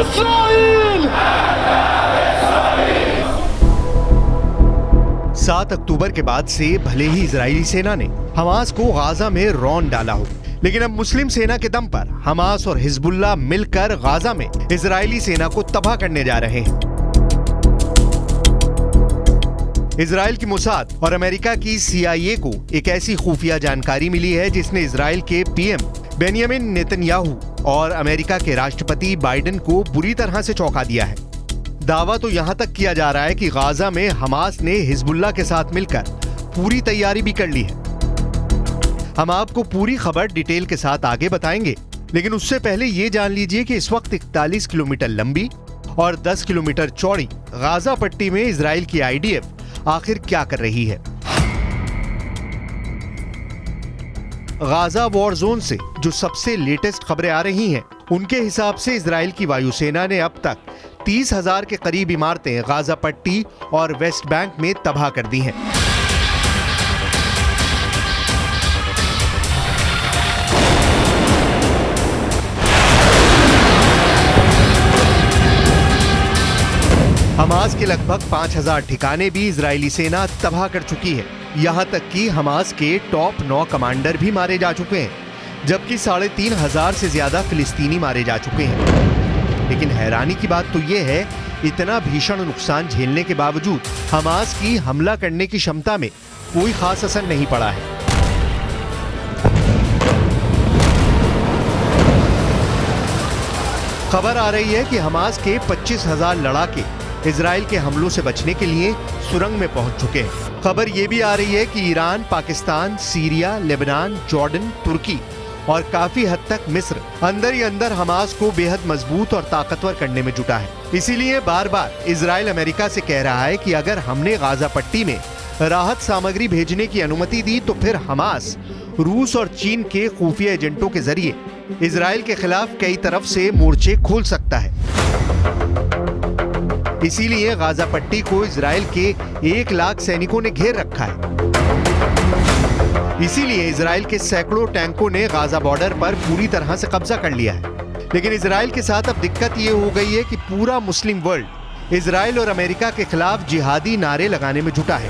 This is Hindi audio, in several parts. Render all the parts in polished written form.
इस्राईल! 7 अक्टूबर के बाद से भले ही इजरायली सेना ने हमास को गाजा में रौंद डाला हो, लेकिन अब मुस्लिम सेना के दम पर हमास और हिजबुल्लाह मिलकर गाजा में इजरायली सेना को तबाह करने जा रहे हैं। इजराइल की मोसाद और अमेरिका की CIA को एक ऐसी खुफिया जानकारी मिली है जिसने इजराइल के PM बेंयामिन नेतन्याहू और अमेरिका के राष्ट्रपति बाइडेन को बुरी तरह से चौंका दिया है। दावा तो यहां तक किया जा रहा है कि गाजा में हमास ने हिजबुल्लाह के साथ मिलकर पूरी तैयारी भी कर ली है। हम आपको पूरी खबर डिटेल के साथ आगे बताएंगे, लेकिन उससे पहले ये जान लीजिए कि इस वक्त 41 किलोमीटर लंबी और 10 किलोमीटर चौड़ी गाजा पट्टी में इजराइल की IDF आखिर क्या कर रही है। गाजा वॉर जोन से जो सबसे लेटेस्ट खबरें आ रही हैं, उनके हिसाब से इजराइल की वायुसेना ने अब तक 30,000 के करीब इमारतें गाजा पट्टी और वेस्ट बैंक में तबाह कर दी हैं। हमास के लगभग 5,000 ठिकाने भी इजरायली सेना तबाह कर चुकी है। यहां तक कि हमास के टॉप 9 कमांडर भी मारे जा चुके हैं, जबकि 3,500 से ज्यादा फिलिस्तीनी मारे जा चुके हैं। लेकिन हैरानी की बात तो यह है, इतना भीषण नुकसान झेलने के बावजूद हमास की हमला करने की क्षमता में कोई खास असर नहीं पड़ा है। खबर आ रही है कि हमास के 25,000 लड़ाके इजराइल के हमलों से बचने के लिए सुरंग में पहुंच चुके हैं। खबर यह भी आ रही है कि Iran, Pakistan, Syria, Lebanon, Jordan, Turkey और काफी हद तक मिस्र अंदर ही अंदर हमास को बेहद मजबूत और ताकतवर करने में जुटा है। इसीलिए बार बार इजराइल अमेरिका से कह रहा है कि अगर हमने गाजा पट्टी में राहत सामग्री भेजने की अनुमति दी तो फिर हमास रूस और चीन के खुफिया एजेंटों के जरिए इजराइल के खिलाफ कई तरफ से मोर्चे खोल सकता है। इसीलिए गाजा पट्टी को इजराइल के 1 लाख सैनिकों ने घेर रखा है। इसीलिए इजराइल के सैकड़ों टैंकों ने गाजा बॉर्डर पर पूरी तरह से कब्जा कर लिया है। लेकिन इजराइल के साथ अब दिक्कत ये हो गई है कि पूरा मुस्लिम वर्ल्ड इजराइल और अमेरिका के खिलाफ जिहादी नारे लगाने में जुटा है।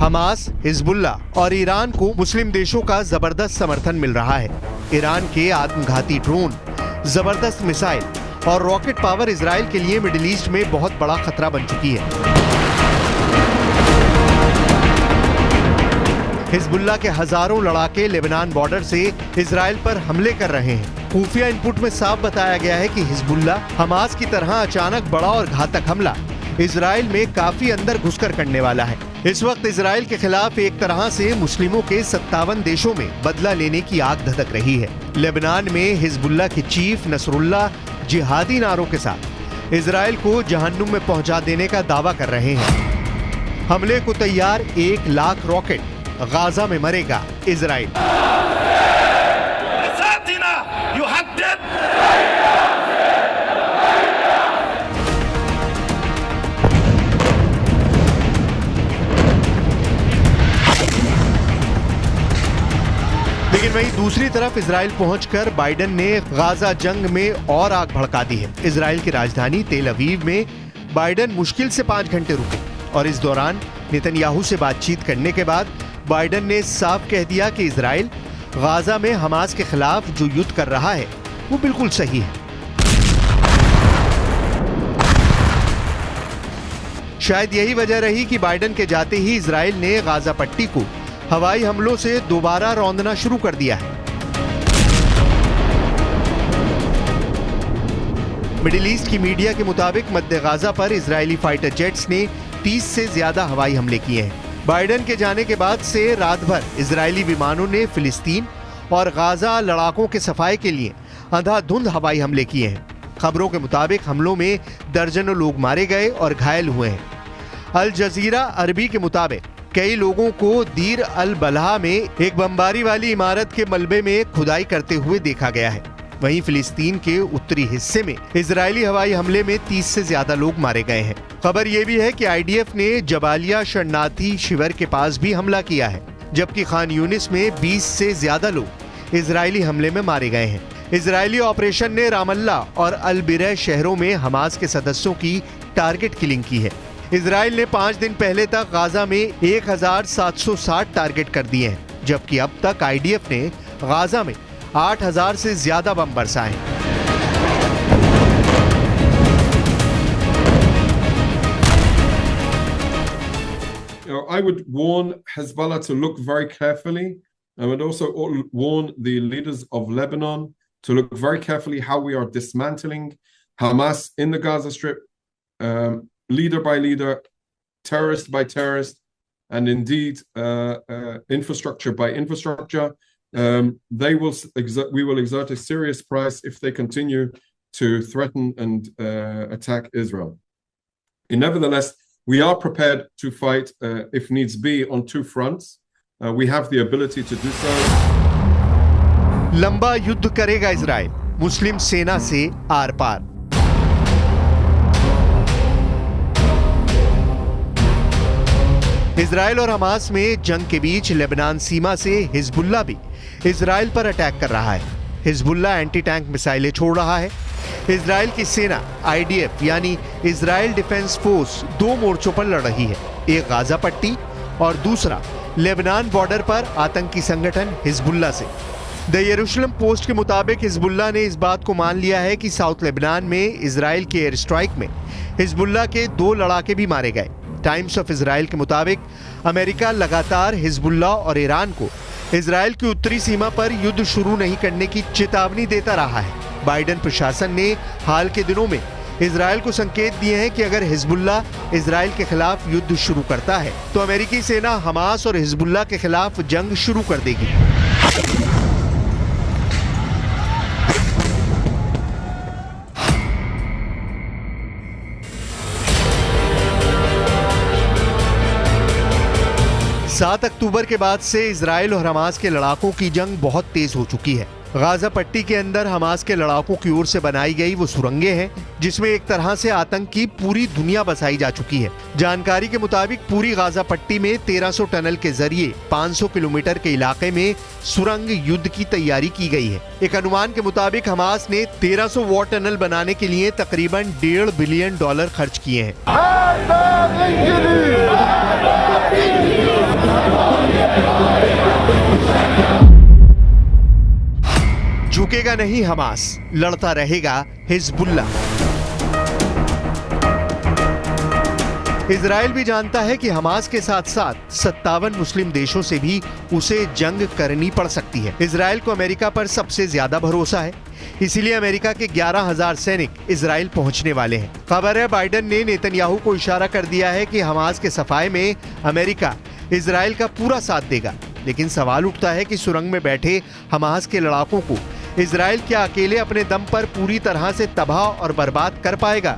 हमास, हिजबुल्लाह और ईरान को मुस्लिम देशों का जबरदस्त समर्थन मिल रहा है। ईरान के आत्मघाती ड्रोन, जबरदस्त मिसाइल और रॉकेट पावर इजराइल के लिए मिडिल ईस्ट में बहुत बड़ा खतरा बन चुकी है। हिजबुल्लाह के हजारों लड़ाके लेबनान बॉर्डर से इजराइल पर हमले कर रहे हैं। खुफिया इनपुट में साफ बताया गया है कि हिजबुल्लाह हमास की तरह अचानक बड़ा और घातक हमला इजराइल में काफी अंदर घुसकर करने वाला है। इस वक्त इजराइल के खिलाफ एक तरह से मुस्लिमों के 57 देशों में बदला लेने की आग धधक रही है। लेबनान में हिजबुल्लाह के चीफ नसरुल्लाह जिहादी नारों के साथ इजराइल को जहन्नुम में पहुंचा देने का दावा कर रहे हैं। हमले को तैयार 1 लाख रॉकेट, गाजा में मरेगा इजराइल। लेकिन वहीं दूसरी तरफ इजराइल पहुंचकर बाइडेन ने गाजा जंग में और आग भड़का दी है। इजराइल की राजधानी तेल अवीव में बाइडेन मुश्किल से 5 घंटे रुके और इस दौरान नेतन्याहू से बातचीत करने के बाद बाइडेन ने साफ कह दिया कि इजराइल गाजा में हमास के खिलाफ जो युद्ध कर रहा है वो बिल्कुल सही है। शायद यही वजह रही कि बाइडेन के जाते ही इजराइल ने गाजा पट्टी को हवाई हमलों से दोबारा रौंदना शुरू कर दिया है। मिडिल ईस्ट की मीडिया के मुताबिक मध्य गाजा पर इजरायली फाइटर जेट्स ने 30 से ज्यादा हवाई हमले किए हैं। बाइडेन के जाने के बाद से रात भर इजरायली विमानों ने फिलिस्तीन और गाजा लड़ाकों के सफाई के लिए अंधाधुंध हवाई हमले किए हैं। खबरों के मुताबिक हमलों में दर्जनों लोग मारे गए और घायल हुए हैं। अल जजीरा अरबी के मुताबिक कई लोगों को दीर अल बलहा में एक बमबारी वाली इमारत के मलबे में खुदाई करते हुए देखा गया है। वहीं फिलिस्तीन के उत्तरी हिस्से में इजरायली हवाई हमले में 30 से ज्यादा लोग मारे गए हैं। खबर यह भी है कि आईडीएफ ने जबालिया शरणार्थी शिविर के पास भी हमला किया है, जबकि खान यूनिस में 20 से ज्यादा लोग इजरायली हमले में मारे गए हैं। इजरायली ऑपरेशन ने रामल्ला और अल बिरह शहरों में हमास के सदस्यों की टारगेट किलिंग की है। इजराइल ने 5 दिन पहले तक गाजा में 1760 टारगेट कर दिए हैं, जबकि अब तक आईडीएफ ने गाजा में 8000 से ज्यादा बम बरसाए हैं। I would warn Hezbollah to look very carefully. I would also warn the leaders of Lebanon to look very carefully how we are dismantling Hamas in the Gaza Strip, leader by leader, terrorist by terrorist, and indeed infrastructure by infrastructure. We will exert a serious price if they continue to threaten and attack Israel. Nevertheless, we are prepared to fight if needs be on 2 fronts. We have the ability to do so. लंबा युद्ध करेगा इजराइल मुस्लिम सेना से आर पार। इजराइल और हमास में जंग के बीच लेबनान सीमा से हिजबुल्लाह भी इजराइल पर अटैक कर रहा है। हिजबुल्लाह एंटी टैंक मिसाइलें छोड़ रहा है। इजराइल की सेना आईडीएफ यानी इजराइल डिफेंस फोर्स 2 मोर्चों पर लड़ रही है, एक गाजा पट्टी और दूसरा लेबनान बॉर्डर पर आतंकी संगठन हिजबुल्लाह से। द यरूशलेम पोस्ट के मुताबिक हिजबुल्लाह ने इस बात को मान लिया है कि साउथ लेबनान में इजराइल के एयर स्ट्राइक में हिजबुल्लाह के 2 लड़ाके भी मारे गए। टाइम्स ऑफ इजराइल के मुताबिक अमेरिका लगातार हिजबुल्लाह और ईरान को इजराइल की उत्तरी सीमा पर युद्ध शुरू नहीं करने की चेतावनी देता रहा है। बाइडेन प्रशासन ने हाल के दिनों में इजराइल को संकेत दिए हैं कि अगर हिजबुल्लाह इजराइल के खिलाफ युद्ध शुरू करता है तो अमेरिकी सेना हमास और हिजबुल्लाह के खिलाफ जंग शुरू कर देगी। सात अक्टूबर के बाद से इजराइल और हमास के लड़ाकों की जंग बहुत तेज हो चुकी है। गाजा पट्टी के अंदर हमास के लड़ाकों की ओर से बनाई गई वो सुरंगें हैं जिसमें एक तरह से आतंक की पूरी दुनिया बसाई जा चुकी है। जानकारी के मुताबिक पूरी गाजा पट्टी में 1300 टनल के जरिए 500 किलोमीटर के इलाके में सुरंग युद्ध की तैयारी की गई है। एक अनुमान के मुताबिक हमास ने 1300 वॉर टनल बनाने के लिए तकरीबन $1.5 बिलियन खर्च किए हैं। झुकेगा नहीं हमास, लड़ता रहेगा हिजबुल्लाह। इजराइल भी जानता है कि हमास के साथ साथ 57 मुस्लिम देशों से भी उसे जंग करनी पड़ सकती है। इजराइल को अमेरिका पर सबसे ज्यादा भरोसा है, इसीलिए अमेरिका के 11,000 सैनिक इजराइल पहुंचने वाले हैं। खबर है बाइडेन ने नेतन्याहू को इशारा कर दिया है कि हमास के सफाई में अमेरिका इजराइल का पूरा साथ देगा। लेकिन सवाल उठता है कि सुरंग में बैठे हमास के लड़ाकों को इजराइल क्या अकेले अपने दम पर पूरी तरह से तबाह और बर्बाद कर पाएगा?